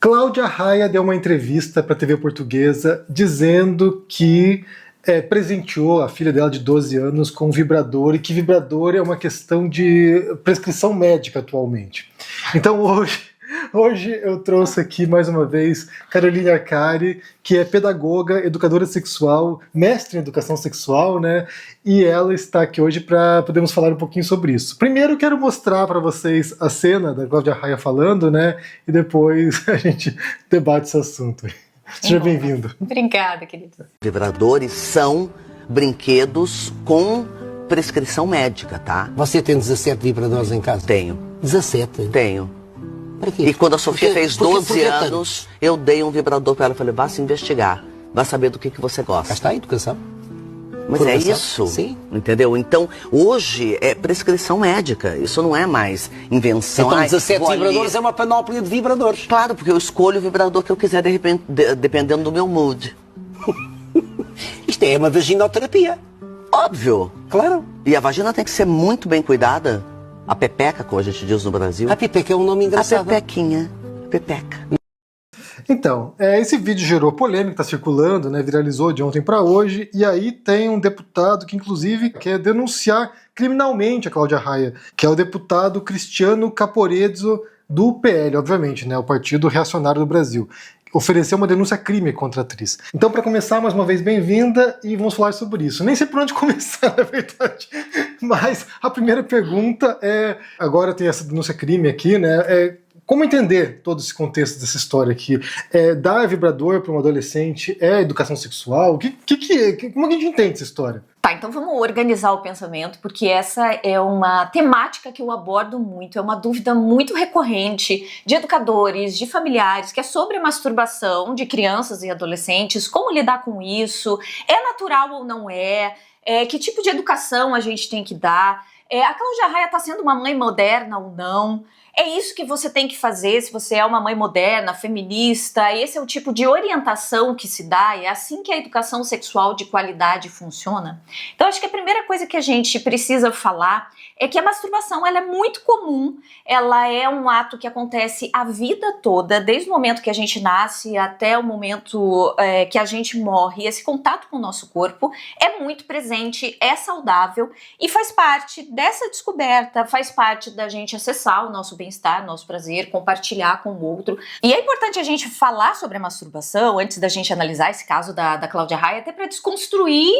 Cláudia Raia deu uma entrevista para a TV Portuguesa dizendo que presenteou a filha dela de 12 anos com um vibrador e que vibrador é uma questão de prescrição médica atualmente. Então hoje eu trouxe aqui mais uma vez Caroline Arcari, que é pedagoga, educadora sexual, mestre em educação sexual, né? E ela está aqui hoje para podermos falar um pouquinho sobre isso. Primeiro eu quero mostrar para vocês a cena da Cláudia Raia falando, né? E depois a gente debate esse assunto. Seja bem-vindo. Obrigada, querido. Vibradores são brinquedos com prescrição médica, tá? Você tem 17 vibradores em casa? Tenho. 17? Tenho. Para quê? E quando a Sofia fez 12 por que anos, eu dei um vibrador para ela. Falei, vá se investigar. Vá saber do que você Cá gosta. está a educação. Mas Formação. é isso, Sim. entendeu? Então, hoje é prescrição médica. Isso não é mais invenção. Então, Ai, 17 vou ali. vibradores é uma panóplia de vibradores. Claro, porque eu escolho o vibrador que eu quiser, de repente, dependendo do meu mood. Isto é uma vaginoterapia. Óbvio. Claro. E a vagina tem que ser muito bem cuidada. A pepeca, como a gente diz no Brasil. A pipeca é um nome A engraçado. pepequinha. Pepeca. Então, esse vídeo gerou polêmica, está circulando, né, viralizou de ontem para hoje, e aí tem um deputado que inclusive quer denunciar criminalmente a Cláudia Raia, que é o deputado Cristiano Caporetto do PL, obviamente, né, o Partido Reacionário do Brasil. Ofereceu uma denúncia crime contra a atriz. Então, para começar, mais uma vez, bem-vinda e vamos falar sobre isso. Nem sei por onde começar, na verdade, mas a primeira pergunta é, agora tem essa denúncia crime aqui, né, como entender todo esse contexto dessa história aqui? Dar vibrador para um adolescente é educação sexual? Como a gente entende essa história? Tá, então vamos organizar o pensamento, porque essa é uma temática que eu abordo muito, é uma dúvida muito recorrente de educadores, de familiares, que é sobre a masturbação de crianças e adolescentes, como lidar com isso, é natural ou não é, que tipo de educação a gente tem que dar, a Cláudia Raia está sendo uma mãe moderna ou não? É isso que você tem que fazer se você é uma mãe moderna, feminista, esse é o tipo de orientação que se dá, é assim que a educação sexual de qualidade funciona. Então acho que a primeira coisa que a gente precisa falar é que a masturbação ela é muito comum, ela é um ato que acontece a vida toda, desde o momento que a gente nasce até o momento que a gente morre, esse contato com o nosso corpo é muito presente, é saudável e faz parte dessa descoberta, faz parte da gente acessar o nosso bem-estar, nosso prazer, compartilhar com o outro. E é importante a gente falar sobre a masturbação antes da gente analisar esse caso da Cláudia Raia, até para desconstruir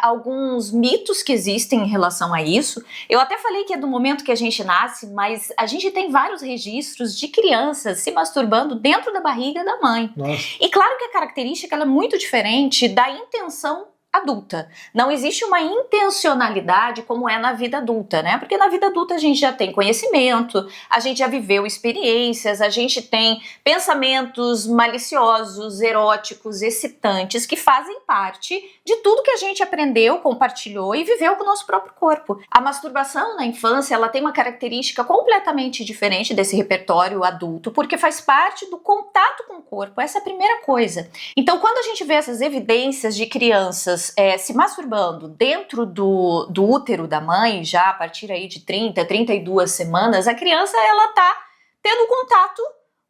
alguns mitos que existem em relação a isso. Eu até falei que é do momento que a gente nasce, mas a gente tem vários registros de crianças se masturbando dentro da barriga da mãe. Nossa. E claro que a característica ela é muito diferente da intenção adulta. Não existe uma intencionalidade como é na vida adulta, né? Porque na vida adulta a gente já tem conhecimento, a gente já viveu experiências, a gente tem pensamentos maliciosos, eróticos, excitantes, que fazem parte de tudo que a gente aprendeu, compartilhou e viveu com o nosso próprio corpo. A masturbação na infância, ela tem uma característica completamente diferente desse repertório adulto, porque faz parte do contato com o corpo, essa é a primeira coisa. Então, quando a gente vê essas evidências de crianças se masturbando dentro do útero da mãe, já a partir aí de 30, 32 semanas, a criança ela tá tendo contato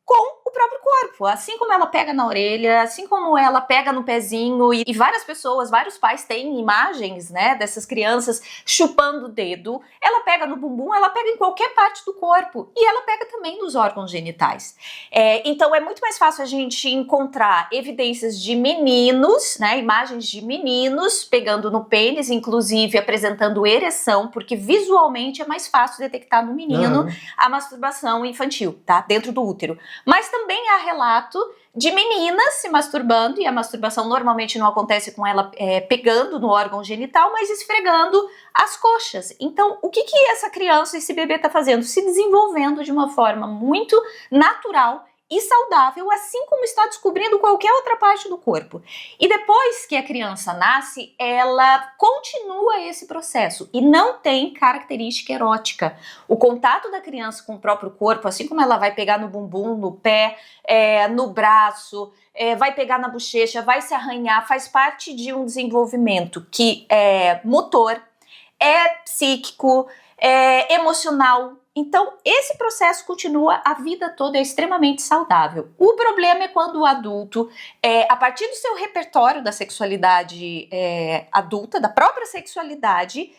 com o próprio corpo, assim como ela pega na orelha, assim como ela pega no pezinho e várias pessoas, vários pais têm imagens, né, dessas crianças chupando o dedo, ela pega no bumbum, ela pega em qualquer parte do corpo e ela pega também nos órgãos genitais. Então é muito mais fácil a gente encontrar evidências de meninos, né, imagens de meninos pegando no pênis, inclusive apresentando ereção, porque visualmente é mais fácil detectar no menino a masturbação infantil, tá, dentro do útero. Mas também há relato de meninas se masturbando, e a masturbação normalmente não acontece com ela pegando no órgão genital, mas esfregando as coxas. Então, o que essa criança, esse bebê está fazendo? Se desenvolvendo de uma forma muito natural e saudável, assim como está descobrindo qualquer outra parte do corpo. E depois que a criança nasce, ela continua esse processo e não tem característica erótica. O contato da criança com o próprio corpo, assim como ela vai pegar no bumbum, no pé, no braço, vai pegar na bochecha, vai se arranhar, faz parte de um desenvolvimento que é motor, é psíquico, é emocional, Então, esse processo continua a vida toda, é extremamente saudável. O problema é quando o adulto, a partir do seu repertório da sexualidade adulta, da própria sexualidade,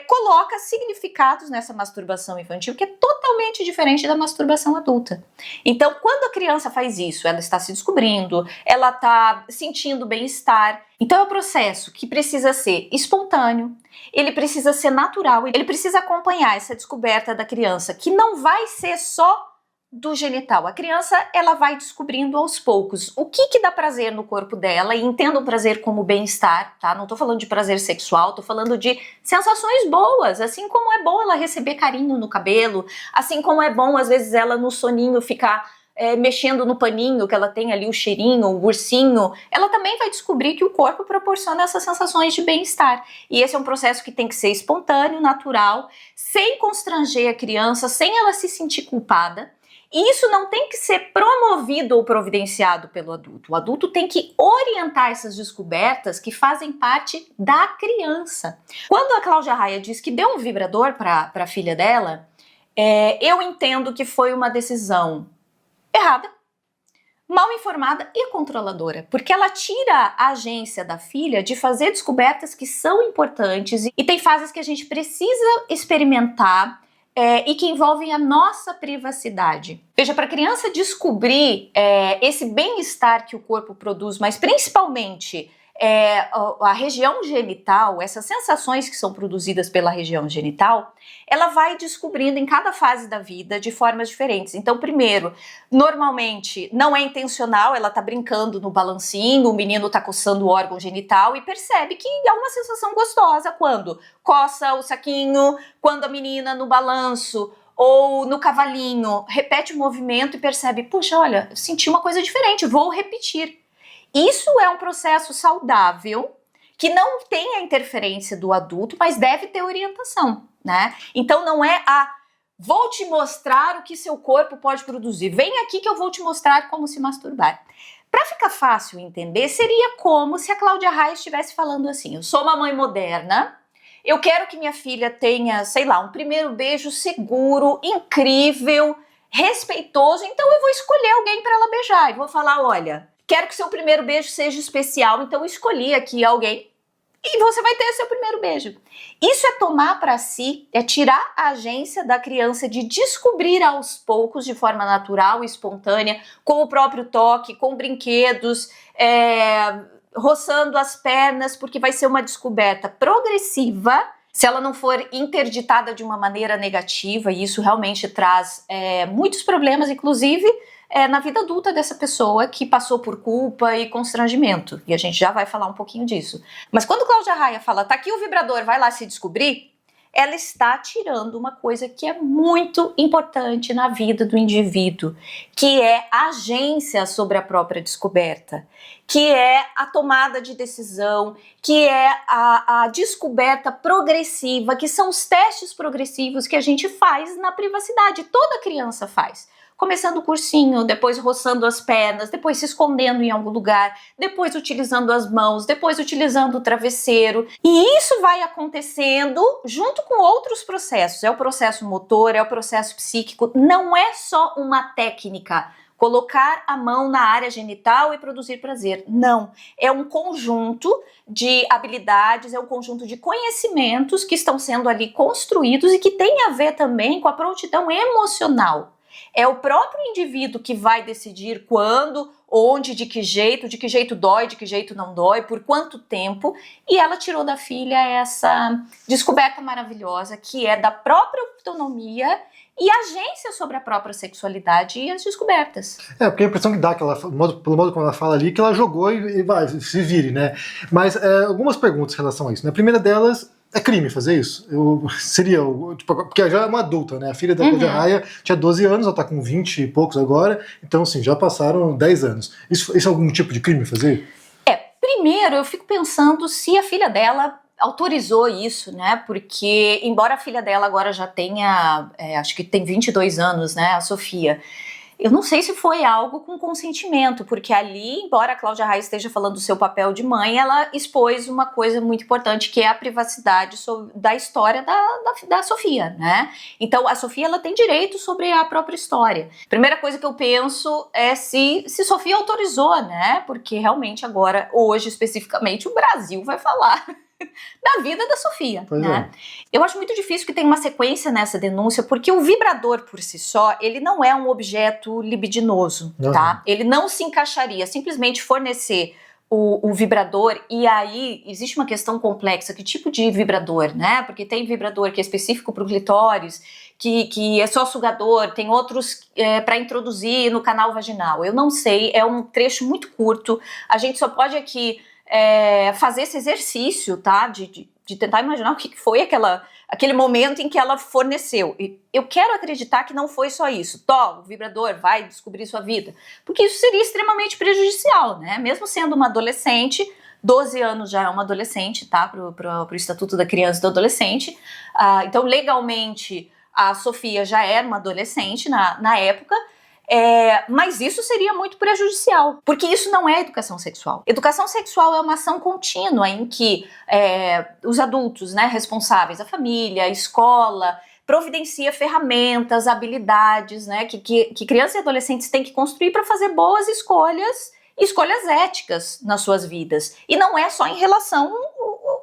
coloca significados nessa masturbação infantil que é totalmente diferente da masturbação adulta. Então, quando a criança faz isso, ela está se descobrindo, ela está sentindo bem-estar. Então, é um processo que precisa ser espontâneo, ele precisa ser natural, ele precisa acompanhar essa descoberta da criança, que não vai ser só do genital. A criança, ela vai descobrindo aos poucos o que dá prazer no corpo dela, e entenda o prazer como bem-estar, tá? Não tô falando de prazer sexual, tô falando de sensações boas, assim como é bom ela receber carinho no cabelo, assim como é bom, às vezes, ela no soninho ficar mexendo no paninho, que ela tem ali o cheirinho, o ursinho, ela também vai descobrir que o corpo proporciona essas sensações de bem-estar. E esse é um processo que tem que ser espontâneo, natural, sem constranger a criança, sem ela se sentir culpada. E isso não tem que ser promovido ou providenciado pelo adulto. O adulto tem que orientar essas descobertas que fazem parte da criança. Quando a Cláudia Raia diz que deu um vibrador para a filha dela, eu entendo que foi uma decisão errada, mal informada e controladora, porque ela tira a agência da filha de fazer descobertas que são importantes e tem fases que a gente precisa experimentar e que envolvem a nossa privacidade. Veja, para a criança descobrir esse bem-estar que o corpo produz, mas principalmente a região genital, essas sensações que são produzidas pela região genital, ela vai descobrindo em cada fase da vida de formas diferentes. Então, primeiro, normalmente não é intencional, ela tá brincando no balancinho, o menino tá coçando o órgão genital e percebe que é uma sensação gostosa quando coça o saquinho, quando a menina no balanço ou no cavalinho repete o movimento e percebe, puxa, olha, senti uma coisa diferente, vou repetir. Isso é um processo saudável, que não tem a interferência do adulto, mas deve ter orientação, né? Então não é vou te mostrar o que seu corpo pode produzir, vem aqui que eu vou te mostrar como se masturbar. Para ficar fácil entender, seria como se a Cláudia Raia estivesse falando assim, eu sou uma mãe moderna, eu quero que minha filha tenha, sei lá, um primeiro beijo seguro, incrível, respeitoso, então eu vou escolher alguém para ela beijar e vou falar, olha, quero que seu primeiro beijo seja especial, então escolhi aqui alguém e você vai ter seu primeiro beijo. Isso é tomar para si, é tirar a agência da criança de descobrir aos poucos, de forma natural e espontânea, com o próprio toque, com brinquedos, roçando as pernas, porque vai ser uma descoberta progressiva, se ela não for interditada de uma maneira negativa, e isso realmente traz muitos problemas, inclusive na vida adulta dessa pessoa que passou por culpa e constrangimento. E a gente já vai falar um pouquinho disso. Mas quando Cláudia Raia fala, tá aqui o vibrador, vai lá se descobrir, ela está tirando uma coisa que é muito importante na vida do indivíduo, que é a agência sobre a própria descoberta, que é a tomada de decisão, que é a descoberta progressiva, que são os testes progressivos que a gente faz na privacidade, toda criança faz. Começando o cursinho, depois roçando as pernas, depois se escondendo em algum lugar, depois utilizando as mãos, depois utilizando o travesseiro. E isso vai acontecendo junto com outros processos. É o processo motor, é o processo psíquico, não é só uma técnica. Colocar a mão na área genital e produzir prazer. Não, é um conjunto de habilidades, é um conjunto de conhecimentos que estão sendo ali construídos e que tem a ver também com a prontidão emocional. É o próprio indivíduo que vai decidir quando, onde, de que jeito dói, de que jeito não dói, por quanto tempo, e ela tirou da filha essa descoberta maravilhosa que é da própria autonomia e agência sobre a própria sexualidade e as descobertas. Porque a impressão que dá, pelo modo como ela fala ali, que ela jogou e vai, se vire, né? Mas algumas perguntas em relação a isso, né? A primeira delas, é crime fazer isso? Porque já é uma adulta, né? A filha da Cláudia Raia tinha 12 anos, ela tá com 20 e poucos agora, então assim, já passaram 10 anos. Isso é algum tipo de crime fazer? Primeiro eu fico pensando se a filha dela autorizou isso, né? Porque, embora a filha dela agora já tenha, acho que tem 22 anos, né? A Sofia. Eu não sei se foi algo com consentimento, porque ali, embora a Cláudia Raia esteja falando do seu papel de mãe, ela expôs uma coisa muito importante, que é a privacidade da história da Sofia, né? Então, a Sofia, ela tem direito sobre a própria história. Primeira coisa que eu penso é se Sofia autorizou, né? Porque realmente agora, hoje especificamente, o Brasil vai falar da vida da Sofia, Pois né? Eu acho muito difícil que tenha uma sequência nessa denúncia, porque o vibrador por si só, ele não é um objeto libidinoso, tá? Ele não se encaixaria, simplesmente fornecer o vibrador, e aí existe uma questão complexa, que tipo de vibrador, né? Porque tem vibrador que é específico para o clitóris, que é só sugador, tem outros para introduzir no canal vaginal. Eu não sei, é um trecho muito curto, a gente só pode aqui fazer esse exercício, tá? De tentar imaginar o que foi aquele momento em que ela forneceu. E eu quero acreditar que não foi só isso. O vibrador, vai descobrir sua vida. Porque isso seria extremamente prejudicial, né? Mesmo sendo uma adolescente, 12 anos já é uma adolescente, tá? Pro Estatuto da Criança e do Adolescente. Então, legalmente, a Sofia já era uma adolescente na época. Mas isso seria muito prejudicial, porque isso não é educação sexual. Educação sexual é uma ação contínua em que os adultos, né, responsáveis, a família, a escola, providencia ferramentas, habilidades, né, que crianças e adolescentes têm que construir para fazer boas escolhas éticas nas suas vidas. E não é só em relação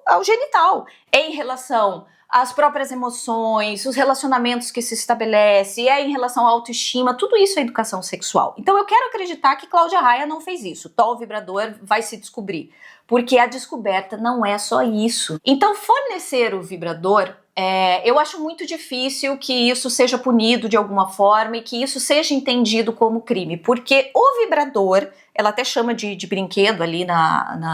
ao genital, é em relação as próprias emoções, os relacionamentos que se estabelece, em relação à autoestima, tudo isso é educação sexual. Então eu quero acreditar que Cláudia Raia não fez isso. O vibrador vai se descobrir, porque a descoberta não é só isso. Então fornecer o vibrador, eu acho muito difícil que isso seja punido de alguma forma e que isso seja entendido como crime, porque o vibrador, ela até chama de brinquedo ali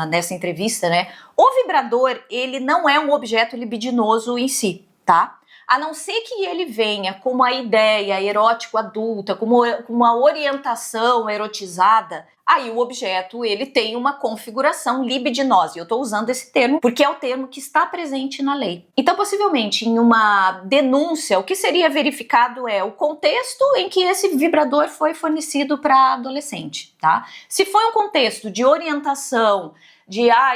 nessa entrevista, né? O vibrador, ele não é um objeto libidinoso em si, tá? A não ser que ele venha com uma ideia erótico-adulta, com uma orientação erotizada, aí o objeto, ele tem uma configuração libidinosa. Eu estou usando esse termo porque é o termo que está presente na lei. Então, possivelmente, em uma denúncia, o que seria verificado é o contexto em que esse vibrador foi fornecido para adolescente, tá? Se foi um contexto de orientação,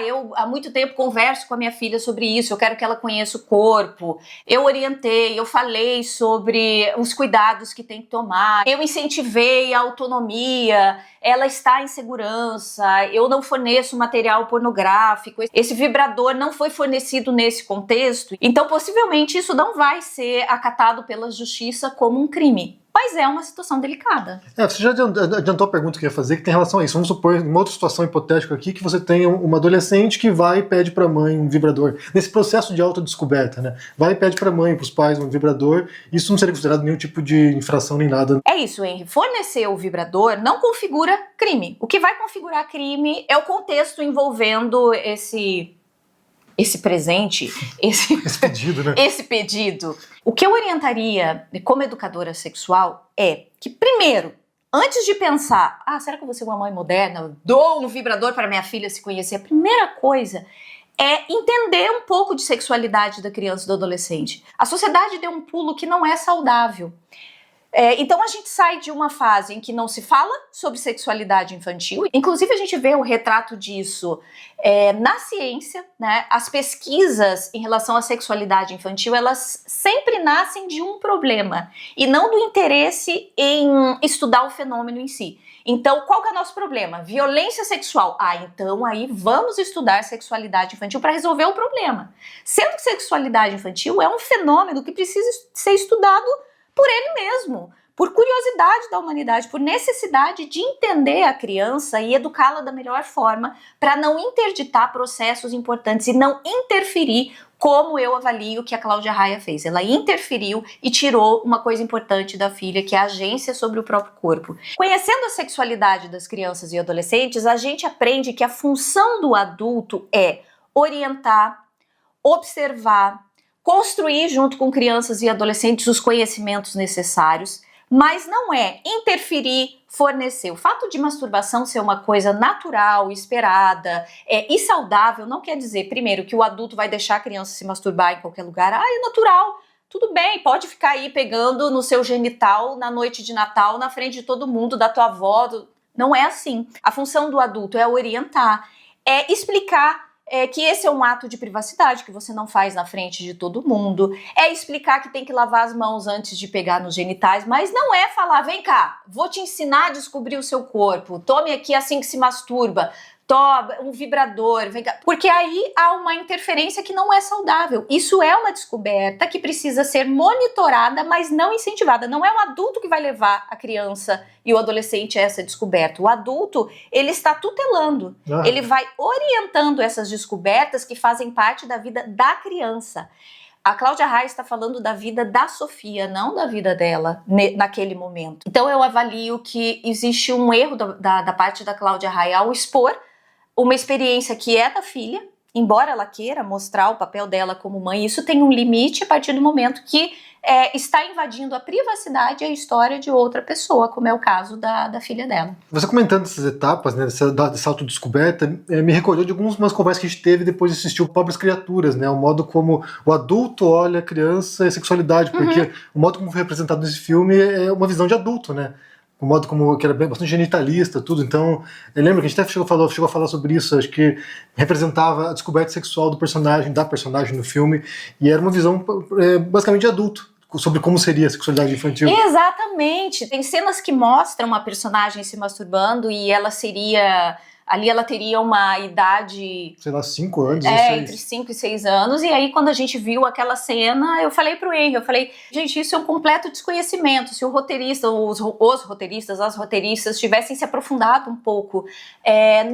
eu há muito tempo converso com a minha filha sobre isso, eu quero que ela conheça o corpo, eu orientei, eu falei sobre os cuidados que tem que tomar, eu incentivei a autonomia, ela está em segurança, eu não forneço material pornográfico, esse vibrador não foi fornecido nesse contexto, então possivelmente isso não vai ser acatado pela justiça como um crime. Mas é uma situação delicada. Você já adiantou a pergunta que eu ia fazer, que tem relação a isso. Vamos supor, em uma outra situação hipotética aqui, que você tem uma adolescente que vai e pede para a mãe um vibrador. Nesse processo de autodescoberta, né? Vai e pede para a mãe, para os pais, um vibrador. Isso não seria considerado nenhum tipo de infração nem nada. É isso, Henry. Fornecer o vibrador não configura crime. O que vai configurar crime é o contexto envolvendo esse presente, esse pedido, né? Esse pedido. O que eu orientaria como educadora sexual é que, primeiro, antes de pensar, será que eu vou ser uma mãe moderna? Eu dou um vibrador para minha filha se conhecer. A primeira coisa é entender um pouco de sexualidade da criança e do adolescente. A sociedade deu um pulo que não é saudável. Então a gente sai de uma fase em que não se fala sobre sexualidade infantil, inclusive a gente vê o retrato disso na ciência, né? As pesquisas em relação à sexualidade infantil, elas sempre nascem de um problema e não do interesse em estudar o fenômeno em si. Então, qual que é o nosso problema? Violência sexual. Então aí vamos estudar sexualidade infantil para resolver o problema. Sendo que sexualidade infantil é um fenômeno que precisa ser estudado por ele mesmo, por curiosidade da humanidade, por necessidade de entender a criança e educá-la da melhor forma para não interditar processos importantes e não interferir, como eu avalio que a Cláudia Raia fez. Ela interferiu e tirou uma coisa importante da filha, que é a agência sobre o próprio corpo. Conhecendo a sexualidade das crianças e adolescentes, a gente aprende que a função do adulto é orientar, observar, construir junto com crianças e adolescentes os conhecimentos necessários, mas não é interferir, fornecer. O fato de masturbação ser uma coisa natural, esperada e saudável não quer dizer, primeiro, que o adulto vai deixar a criança se masturbar em qualquer lugar. É natural. tudo bem, pode ficar aí pegando no seu genital na noite de Natal, na frente de todo mundo, da tua avó. Não é assim. A função do adulto é orientar, é explicar que esse é um ato de privacidade, que você não faz na frente de todo mundo, é explicar que tem que lavar as mãos antes de pegar nos genitais, mas não é falar, vem cá, vou te ensinar a descobrir o seu corpo, tome aqui assim que se masturba, toma um vibrador, vem cá. Porque aí há uma interferência que não é saudável. Isso é uma descoberta que precisa ser monitorada, mas não incentivada. Não é o adulto que vai levar a criança e o adolescente a essa descoberta. O adulto, ele está tutelando, ele vai orientando essas descobertas que fazem parte da vida da criança. A Cláudia Raia está falando da vida da Sofia, não da vida dela naquele momento. Então eu avalio que existe um erro da parte da Cláudia Raia ao expor uma experiência que é da filha, embora ela queira mostrar o papel dela como mãe, isso tem um limite a partir do momento que está invadindo a privacidade e a história de outra pessoa, como é o caso da filha dela. Você comentando essas etapas, né, dessa autodescoberta, me recordou de algumas conversas que a gente teve depois de assistir o Pobres Criaturas, né, o modo como o adulto olha a criança e a sexualidade, porque o modo como foi representado nesse filme é uma visão de adulto, né? O modo como que era bastante genitalista, tudo. Então, eu lembro que a gente até chegou a falar sobre isso, acho que representava a descoberta sexual da personagem no filme, e era uma visão basicamente de adulto, sobre como seria a sexualidade infantil. Exatamente! Tem cenas que mostram a personagem se masturbando e ela seria... Ali ela teria uma idade... Sei lá, 5 anos, entre 5 e 6 anos. E aí, quando a gente viu aquela cena, eu falei pro Henry, gente, isso é um completo desconhecimento. Se o roteirista, os roteiristas, as roteiristas tivessem se aprofundado um pouco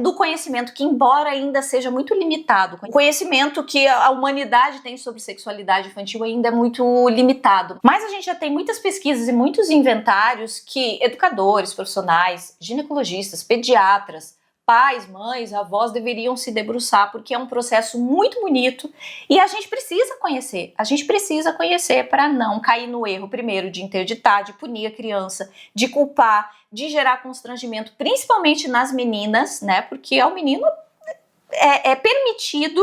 no conhecimento, que embora ainda seja muito limitado, o conhecimento que a humanidade tem sobre sexualidade infantil ainda é muito limitado. Mas a gente já tem muitas pesquisas e muitos inventários que educadores, profissionais, ginecologistas, pediatras, pais, mães, avós deveriam se debruçar, porque é um processo muito bonito e a gente precisa conhecer para não cair no erro, primeiro, de interditar, de punir a criança, de culpar, de gerar constrangimento, principalmente nas meninas, né, porque ao menino é permitido,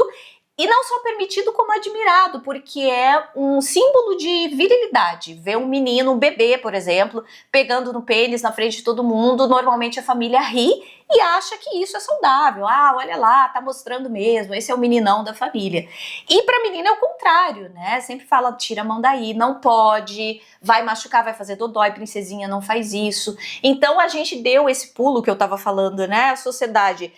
e não só permitido como admirado, porque é um símbolo de virilidade. Ver um menino, um bebê, por exemplo, pegando no pênis na frente de todo mundo, normalmente a família ri e acha que isso é saudável. Ah, olha lá, tá mostrando mesmo, esse é o meninão da família. E pra menina é o contrário, né? Sempre fala, tira a mão daí, não pode, vai machucar, vai fazer dodói, princesinha, não faz isso. Então a gente deu esse pulo que eu tava falando, né? A sociedade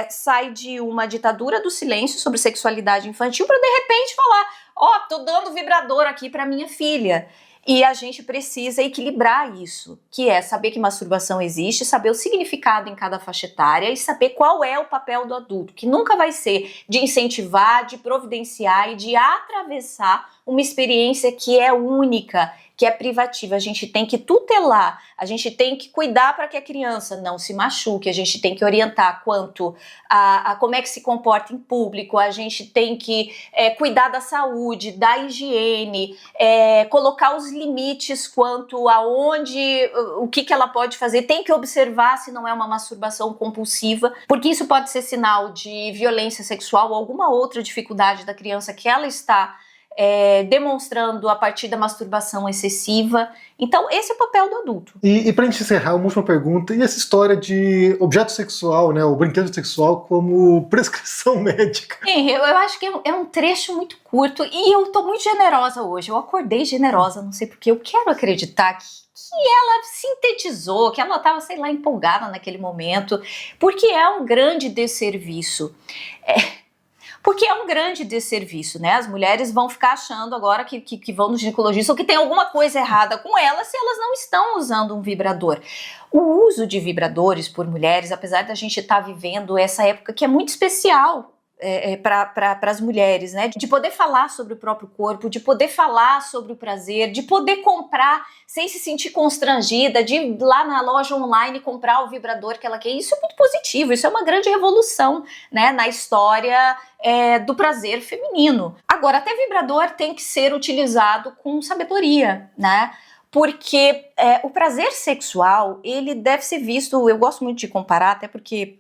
sai de uma ditadura do silêncio sobre sexualidade infantil para de repente falar, tô dando vibrador aqui para minha filha. E a gente precisa equilibrar isso, que é saber que masturbação existe, saber o significado em cada faixa etária e saber qual é o papel do adulto, que nunca vai ser de incentivar, de providenciar e de atravessar uma experiência que é única, que é privativa. A gente tem que tutelar, a gente tem que cuidar para que a criança não se machuque, a gente tem que orientar quanto a como é que se comporta em público, a gente tem que cuidar da saúde, da higiene, colocar os limites quanto a o que ela pode fazer, tem que observar se não é uma masturbação compulsiva, porque isso pode ser sinal de violência sexual ou alguma outra dificuldade da criança que ela está demonstrando a partir da masturbação excessiva. Então esse é o papel do adulto. E pra gente encerrar, uma última pergunta, e essa história de objeto sexual, né, o brinquedo sexual como prescrição médica? Eu acho que é um trecho muito curto e eu tô muito generosa hoje, eu acordei generosa, não sei porque, eu quero acreditar que ela sintetizou, que ela estava, sei lá, empolgada naquele momento, porque é um grande desserviço. Porque é um grande desserviço, né? As mulheres vão ficar achando agora que vão no ginecologista ou que tem alguma coisa errada com elas se elas não estão usando um vibrador. O uso de vibradores por mulheres, apesar da gente estar vivendo essa época que é muito especial para as mulheres, né? De poder falar sobre o próprio corpo, de poder falar sobre o prazer, de poder comprar sem se sentir constrangida, de ir lá na loja online comprar o vibrador que ela quer. Isso é muito positivo, isso é uma grande revolução, né, na história do prazer feminino. Agora, até vibrador tem que ser utilizado com sabedoria, né? porque o prazer sexual, ele deve ser visto, eu gosto muito de comparar, até porque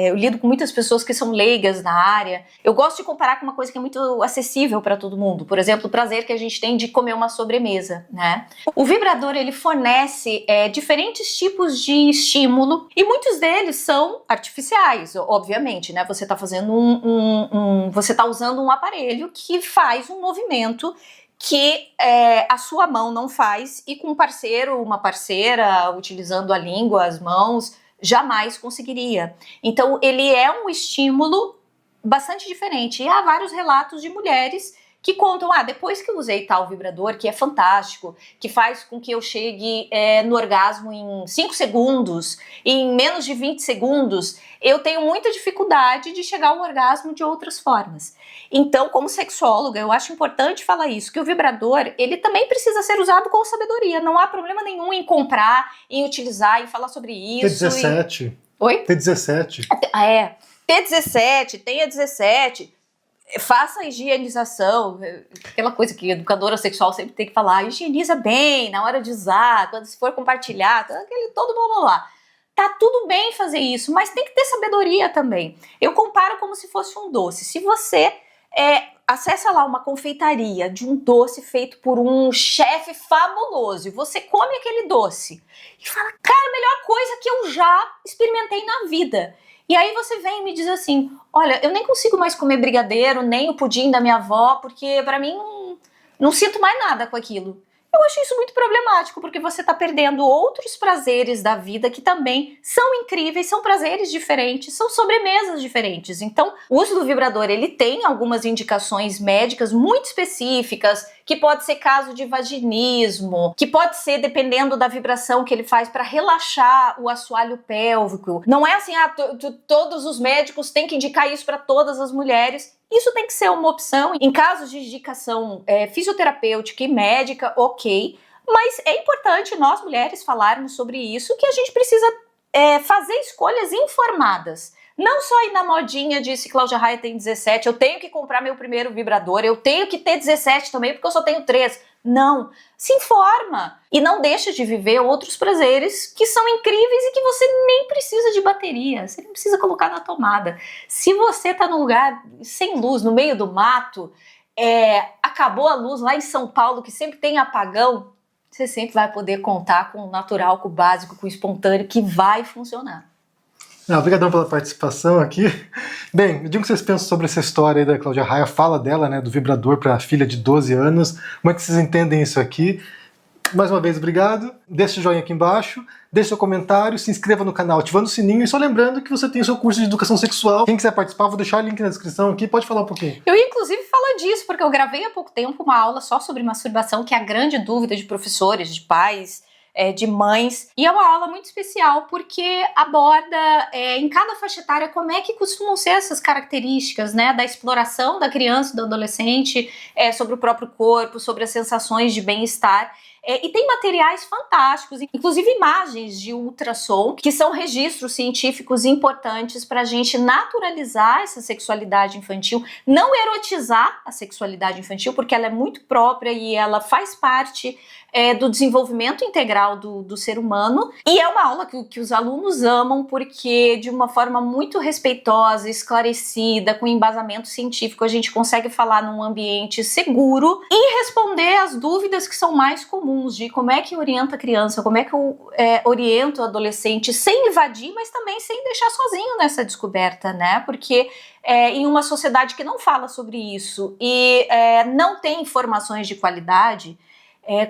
eu lido com muitas pessoas que são leigas na área, eu gosto de comparar com uma coisa que é muito acessível para todo mundo, por exemplo, o prazer que a gente tem de comer uma sobremesa, né? O vibrador, ele fornece diferentes tipos de estímulo, e muitos deles são artificiais, obviamente, né? Você está fazendo você está usando um aparelho que faz um movimento que a sua mão não faz, e com um parceiro, uma parceira, utilizando a língua, as mãos, jamais conseguiria. Então, ele é um estímulo bastante diferente. E há vários relatos de mulheres que contam, depois que eu usei tal vibrador, que é fantástico, que faz com que eu chegue no orgasmo em 5 segundos, em menos de 20 segundos, eu tenho muita dificuldade de chegar ao orgasmo de outras formas. Então, como sexóloga, eu acho importante falar isso, que o vibrador, ele também precisa ser usado com sabedoria. Não há problema nenhum em comprar, em utilizar, em falar sobre isso. T17. Oi? T17. T17, tenha 17... Faça a higienização, aquela coisa que a educadora sexual sempre tem que falar, higieniza bem na hora de usar, quando se for compartilhar, todo blá blá blá. Tá tudo bem fazer isso, mas tem que ter sabedoria também. Eu comparo como se fosse um doce. Se você acessa lá uma confeitaria de um doce feito por um chefe fabuloso e você come aquele doce e fala, cara, a melhor coisa que eu já experimentei na vida. E aí você vem e me diz assim, olha, eu nem consigo mais comer brigadeiro, nem o pudim da minha avó, porque pra mim não sinto mais nada com aquilo. Eu acho isso muito problemático, porque você está perdendo outros prazeres da vida que também são incríveis, são prazeres diferentes, são sobremesas diferentes. Então, o uso do vibrador, ele tem algumas indicações médicas muito específicas, que pode ser caso de vaginismo, que pode ser dependendo da vibração que ele faz para relaxar o assoalho pélvico. Não é assim, todos os médicos têm que indicar isso para todas as mulheres. Isso tem que ser uma opção em casos de indicação fisioterapêutica e médica, ok. Mas é importante nós mulheres falarmos sobre isso, que a gente precisa fazer escolhas informadas. Não só ir na modinha de se Cláudia Raia tem 17, eu tenho que comprar meu primeiro vibrador, eu tenho que ter 17 também porque eu só tenho 3. Não, se informa e não deixa de viver outros prazeres que são incríveis e que você nem precisa de bateria, você nem precisa colocar na tomada. Se você tá num lugar sem luz, no meio do mato, acabou a luz lá em São Paulo, que sempre tem apagão, você sempre vai poder contar com o natural, com o básico, com o espontâneo, que vai funcionar. Obrigadão pela participação aqui. Bem, me digam o que vocês pensam sobre essa história aí da Cláudia Raia, fala dela, né, do vibrador para a filha de 12 anos. Como é que vocês entendem isso aqui? Mais uma vez, obrigado. Deixe o joinha aqui embaixo, deixe seu comentário, se inscreva no canal ativando o sininho e só lembrando que você tem o seu curso de educação sexual. Quem quiser participar, vou deixar o link na descrição aqui, pode falar um pouquinho. Eu ia inclusive falar disso, porque eu gravei há pouco tempo uma aula só sobre masturbação, que é a grande dúvida de professores, de pais, de mães, e é uma aula muito especial porque aborda em cada faixa etária como é que costumam ser essas características, né, da exploração da criança, do adolescente, sobre o próprio corpo, sobre as sensações de bem-estar. E tem materiais fantásticos, inclusive imagens de ultrassom, que são registros científicos importantes para a gente naturalizar essa sexualidade infantil, não erotizar a sexualidade infantil, porque ela é muito própria e ela faz parte do desenvolvimento integral do ser humano. E é uma aula que os alunos amam, porque de uma forma muito respeitosa, esclarecida, com embasamento científico, a gente consegue falar num ambiente seguro e responder as dúvidas que são mais comuns, de como é que orienta a criança, como é que eu oriento o adolescente sem invadir, mas também sem deixar sozinho nessa descoberta, né? Porque em uma sociedade que não fala sobre isso e não tem informações de qualidade,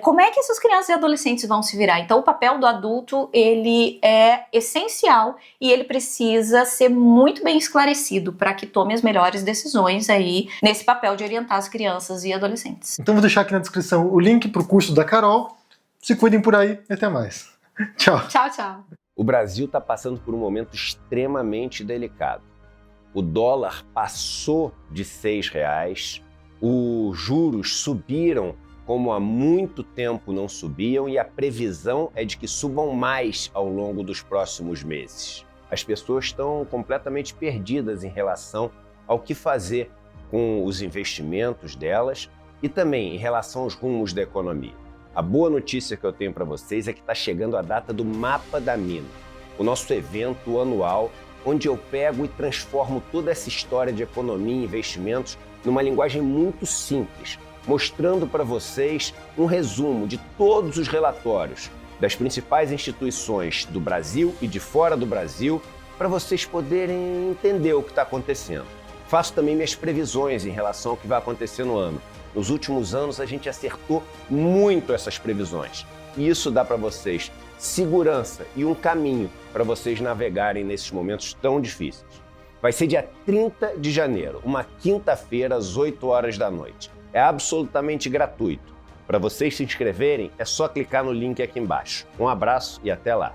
como é que essas crianças e adolescentes vão se virar? Então o papel do adulto, ele é essencial e ele precisa ser muito bem esclarecido para que tome as melhores decisões aí nesse papel de orientar as crianças e adolescentes. Então vou deixar aqui na descrição o link para o curso da Carol. Se cuidem por aí e até mais. Tchau. Tchau, tchau. O Brasil está passando por um momento extremamente delicado. O dólar passou de R$6, os juros subiram como há muito tempo não subiam e a previsão é de que subam mais ao longo dos próximos meses. As pessoas estão completamente perdidas em relação ao que fazer com os investimentos delas e também em relação aos rumos da economia. A boa notícia que eu tenho para vocês é que está chegando a data do Mapa da Mina, o nosso evento anual, onde eu pego e transformo toda essa história de economia e investimentos numa linguagem muito simples, mostrando para vocês um resumo de todos os relatórios das principais instituições do Brasil e de fora do Brasil, para vocês poderem entender o que está acontecendo. Faço também minhas previsões em relação ao que vai acontecer no ano. Nos últimos anos a gente acertou muito essas previsões e isso dá para vocês segurança e um caminho para vocês navegarem nesses momentos tão difíceis. Vai ser dia 30 de janeiro, uma quinta-feira às 8 horas da noite. É absolutamente gratuito. Para vocês se inscreverem, é só clicar no link aqui embaixo. Um abraço e até lá!